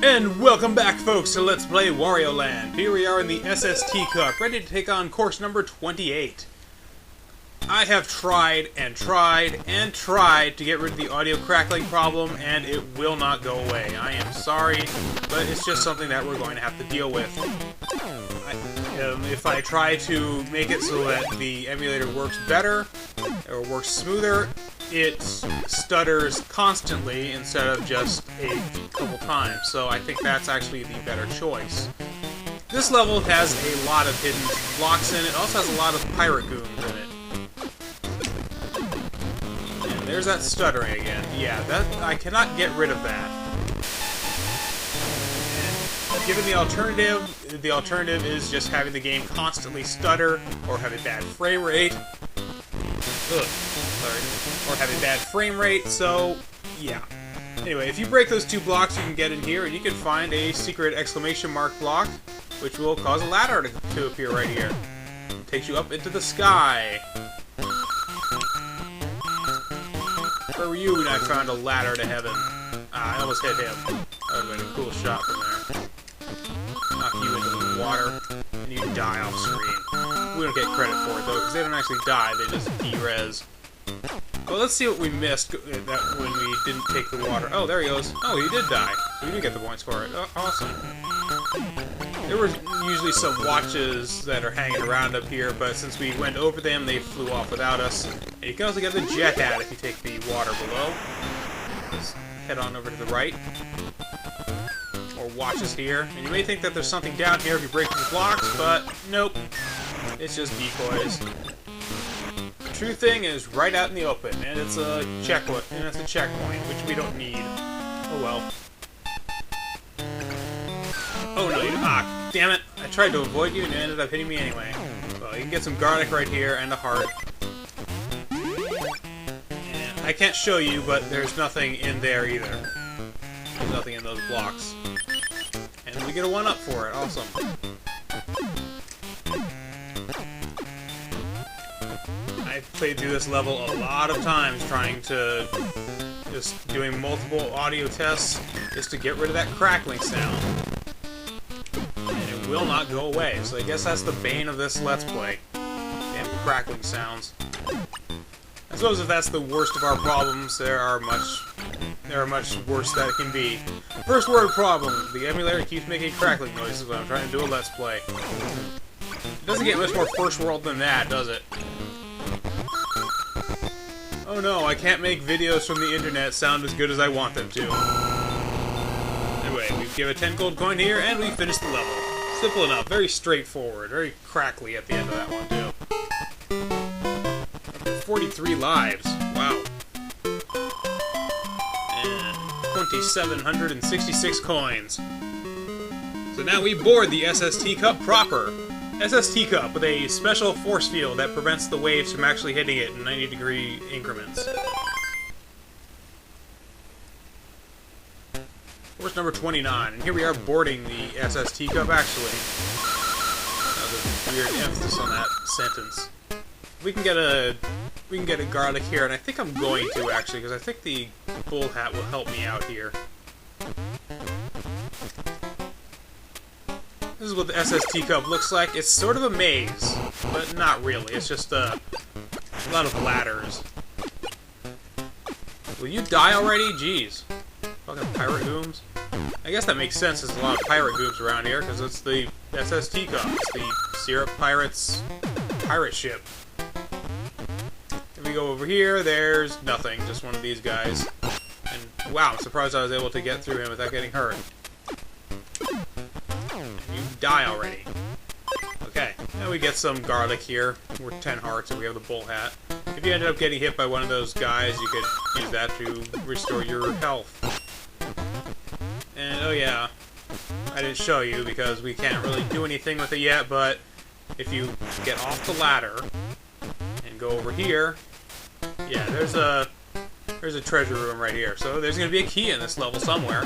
And welcome back, folks, to Let's Play Wario Land. Here we are in the SS Teacup, ready to take on course number 28. I have tried and tried and tried to get rid of the audio crackling problem, and it will not go away. I am sorry, but it's just something that we're going to have to deal with. If I try to make it so that the emulator works better, or works smoother, it stutters constantly instead of just a couple times, so I think that's actually the better choice. This level has a lot of hidden blocks in it. It also has a lot of pirate goons in it. And there's that stuttering again. Yeah, I cannot get rid of that. And given the alternative is just having the game constantly stutter or have a bad frame rate. Or have a bad frame rate, so yeah. Anyway, if you break those two blocks, you can get in here and you can find a secret exclamation mark block, which will cause a ladder to appear right here. It takes you up into the sky. Where were you when I found a ladder to heaven? Ah, I almost hit him. That would have been a cool shot from there. Knock you into the water, and you die off screen. We don't get credit for it, though, because they don't actually die, they just de-res. Well, let's see what we missed when we didn't take the water. Oh, there he goes. Oh, he did die. We do get the points for it. Oh, awesome. There were usually some watches that are hanging around up here, but since we went over them, they flew off without us. And you can also get the jet hat if you take the water below. Just head on over to the right. More watches here. And you may think that there's something down here if you break these blocks, but nope. It's just decoys. True thing is right out in the open, and it's a checkpoint, which we don't need. Oh well. Oh no, damn it! I tried to avoid you and you ended up hitting me anyway. Well, you can get some garlic right here and a heart. And I can't show you, but there's nothing in there either. There's nothing in those blocks. And we get a 1-up for it. Awesome. I've played through this level a lot of times trying to just doing multiple audio tests just to get rid of that crackling sound. And it will not go away, so I guess that's the bane of this Let's Play. Damn crackling sounds. I suppose if that's the worst of our problems, there are much worse that it can be. First word problem, the emulator keeps making crackling noises when I'm trying to do a Let's Play. It doesn't get much more first world than that, does it? Oh no, I can't make videos from the internet sound as good as I want them to. Anyway, we give a 10 gold coin here, and we finish the level. Simple enough, very straightforward, very crackly at the end of that one, too. 43 lives, wow. And 2,766 coins. So now we board the SS Teacup proper. SS Teacup with a special force field that prevents the waves from actually hitting it in 90-degree increments. Course number 29, and here we are boarding the SS Teacup, actually. That was a weird emphasis on that sentence. We can get a garlic here, and I think I'm going to, actually, because I think the bull hat will help me out here. This is what the SS Teacup looks like. It's sort of a maze, but not really. It's just a lot of ladders. Will you die already? Jeez. Fucking pirate gooms. I guess that makes sense. There's a lot of pirate gooms around here, because it's the SS Teacup. It's the Syrup Pirates pirate ship. If we go over here, there's nothing. Just one of these guys. And wow, I'm surprised I was able to get through him without getting hurt. You die already. Okay, now we get some garlic here. We're 10 hearts and we have the bull hat. If you ended up getting hit by one of those guys, you could use that to restore your health. And oh yeah, I didn't show you because we can't really do anything with it yet, but if you get off the ladder and go over here, yeah, there's a treasure room right here. So there's going to be a key in this level somewhere.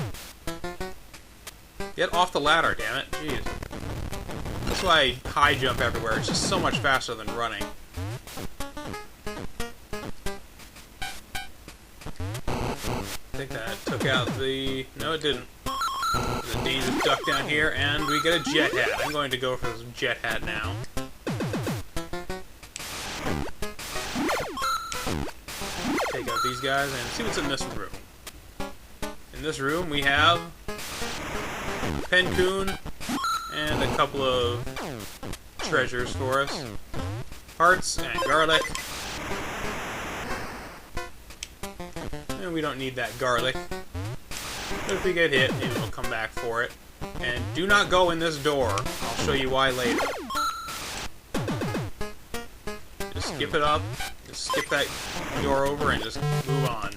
Get off the ladder, damn it. Jeez. That's why I high jump everywhere. It's just so much faster than running. I think that took out the... No, it didn't. There's a dangerous duck down here, and we get a jet hat. I'm going to go for this jet hat now. Take out these guys and see what's in this room. In this room we have Pencoon and a couple of treasures for us. Hearts and garlic. And we don't need that garlic. But if we get hit, maybe we'll come back for it. And do not go in this door. I'll show you why later. Just skip it up. Just skip that door over and just move on.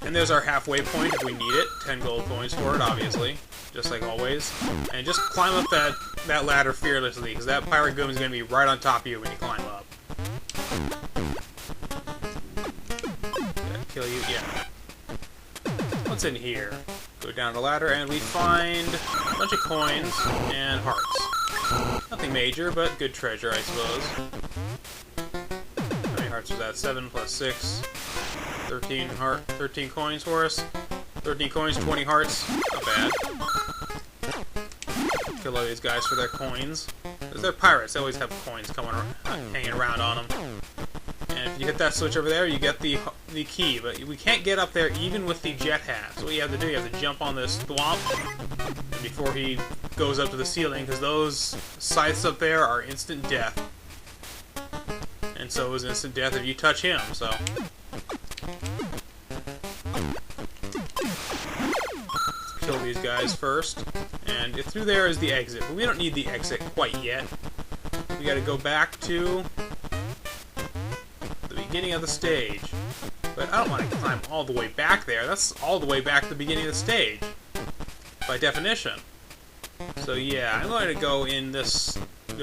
And there's our halfway point if we need it. 10 gold coins for it, obviously. Just like always. And just climb up that ladder fearlessly, because that pirate goon is going to be right on top of you when you climb up. Kill you? Yeah. What's in here? Go down the ladder and we find a bunch of coins and hearts. Nothing major, but good treasure, I suppose. How many hearts was that? 7 plus 6. 13 coins for us. 13 coins, 20 hearts. Not bad. Kill all these guys for their coins. Because they're pirates, they always have coins hanging around on them. And if you hit that switch over there, you get the key. But we can't get up there even with the jet hat. So what you have to do, you have to jump on this thwomp before he goes up to the ceiling, because those scythes up there are instant death. And so is instant death if you touch him, so... Kill these guys first. And through there is the exit. But we don't need the exit quite yet. We gotta go back to the beginning of the stage. But I don't want to climb all the way back there. That's all the way back to the beginning of the stage, by definition. So yeah, I'm going to go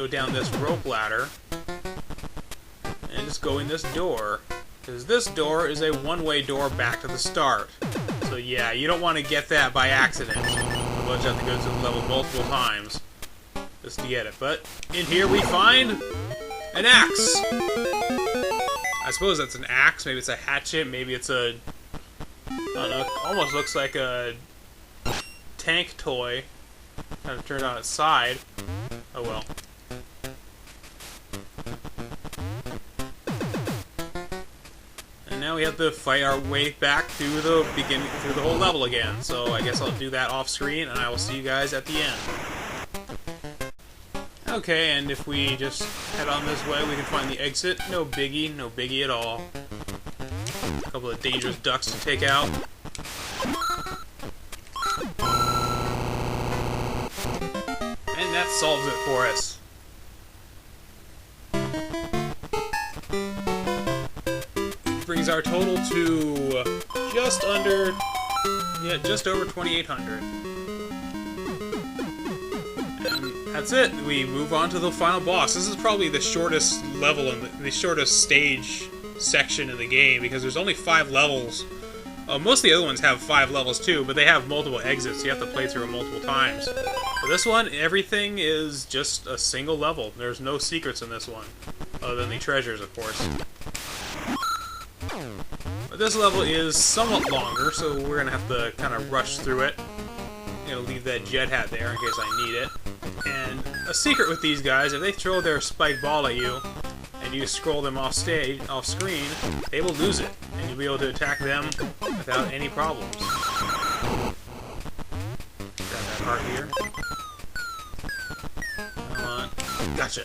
down this rope ladder, and just go in this door. Because this door is a one-way door back to the start. So yeah, you don't want to get that by accident. Otherwise you have to go to the level multiple times just to get it. But in here we find an axe! I suppose that's an axe, maybe it's a hatchet, maybe it's a... I don't know, almost looks like a tank toy. Kind of turned on its side. Oh well. And now we have to fight our way back through the whole level again. So I guess I'll do that off screen, and I will see you guys at the end. Okay, and if we just head on this way, we can find the exit. No biggie at all. A couple of dangerous ducks to take out. And that solves it for us. Brings our total to just over 2,800. That's it. We move on to the final boss. This is probably the shortest level in the shortest stage section in the game, because there's only 5 levels. Most of the other ones have 5 levels too, but they have multiple exits, so you have to play through them multiple times. But this one, everything is just a single level. There's no secrets in this one, other than the treasures, of course. But this level is somewhat longer, so we're gonna have to kind of rush through it. I'm gonna leave that jet hat there in case I need it. And a secret with these guys, if they throw their spike ball at you, and you scroll them off screen, they will lose it, and you'll be able to attack them without any problems. Grab that heart here. Come on. Gotcha.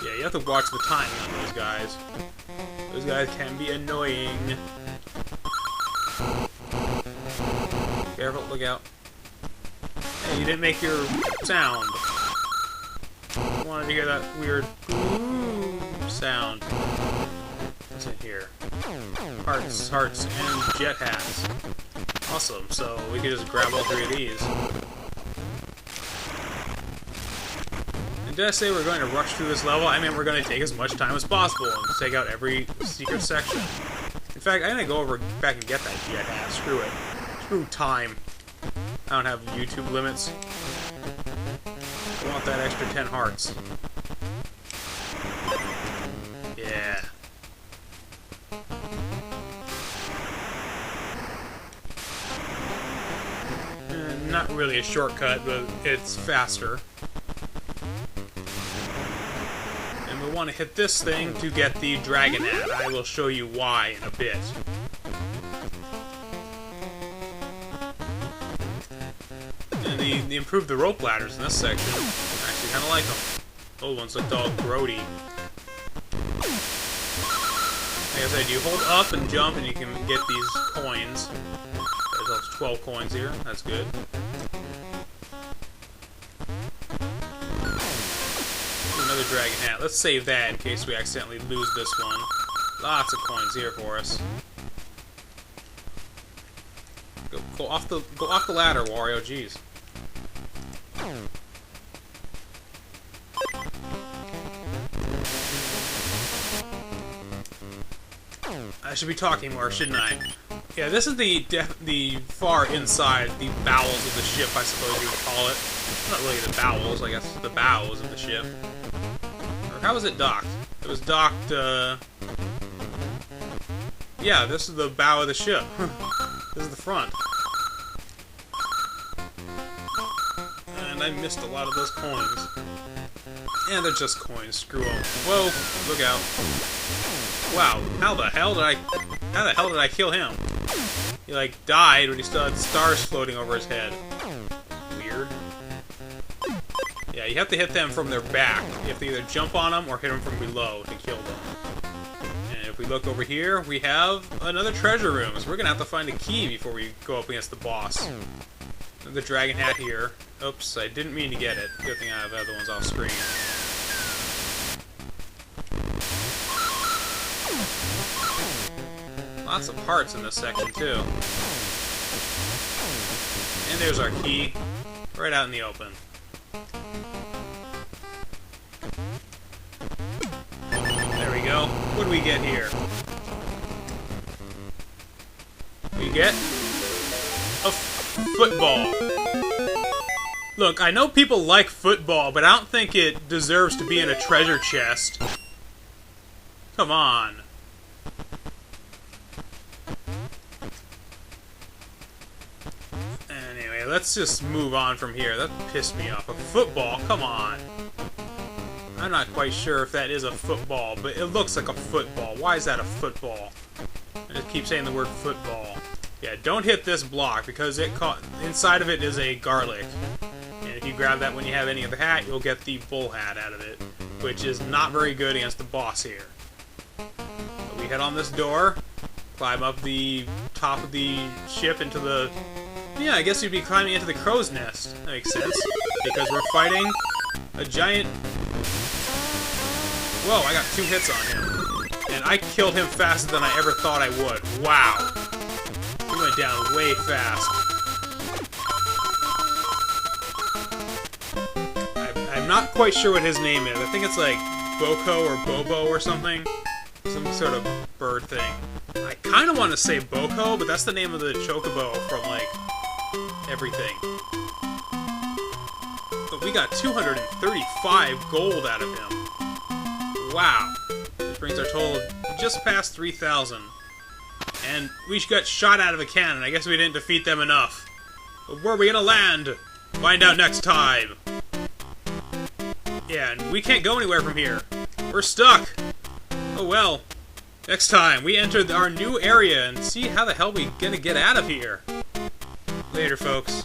Yeah, you have to watch the timing on those guys. Those guys can be annoying. Careful, look out. Hey, you didn't make your sound. I wanted to hear that weird sound. What's in here? Hearts, and jet hats. Awesome, so we can just grab all 3 of these. And did I say we're going to rush through this level? I mean, we're going to take as much time as possible and take out every secret section. In fact, I'm going to go back and get that jet hat. Screw it. Screw time. I don't have YouTube limits. I want that extra 10 hearts. Yeah. not really a shortcut, but it's faster. And we want to hit this thing to get the dragon hat. I will show you why in a bit. And they improved the rope ladders in this section. I actually kind of like them. Old ones looked all grody. Like I said, you hold up and jump and you can get these coins. There's 12 coins here. That's good. Another dragon hat. Let's save that in case we accidentally lose this one. Lots of coins here for us. Go off the ladder, Wario. Jeez. I should be talking more, shouldn't I? Yeah, this is the far inside, the bowels of the ship, I suppose you would call it. Not really the bowels, I guess the bows of the ship. Or how was it docked? It was docked, yeah, this is the bow of the ship. This is the front. And I missed a lot of those coins. And they're just coins, screw them. Whoa, look out. Wow, how the hell did I kill him? He like died when he still had stars floating over his head. Weird. Yeah, you have to hit them from their back. You have to either jump on them or hit them from below to kill them. And if we look over here, we have another treasure room. So we're gonna have to find a key before we go up against the boss. The dragon hat here. Oops, I didn't mean to get it. Good thing I have other ones off screen. Lots of parts in this section, too. And there's our key. Right out in the open. There we go. What do we get here? We get a football. Look, I know people like football, but I don't think it deserves to be in a treasure chest. Come on. Anyway, let's just move on from here. That pissed me off. A football? Come on. I'm not quite sure if that is a football, but it looks like a football. Why is that a football? I just keep saying the word football. Yeah, don't hit this block because inside of it is a garlic. And if you grab that when you have any of the hat, you'll get the bull hat out of it, which is not very good against the boss here. But we head on this door, climb up the top of the ship into the... Yeah, I guess you'd be climbing into the crow's nest. That makes sense. Because we're fighting a giant... Whoa, I got 2 hits on him. And I killed him faster than I ever thought I would. Wow. He went down way fast. I'm not quite sure what his name is. I think it's like Boko or Bobo or something. Some sort of bird thing. I kind of want to say Boko, but that's the name of the chocobo from, like, everything. But we got 235 gold out of him. Wow. Which brings our total just past 3,000. And we got shot out of a cannon. I guess we didn't defeat them enough. But where are we gonna land? Find out next time. Yeah, and we can't go anywhere from here. We're stuck. Oh well. Next time, we enter our new area and see how the hell we gonna get out of here. Later, folks.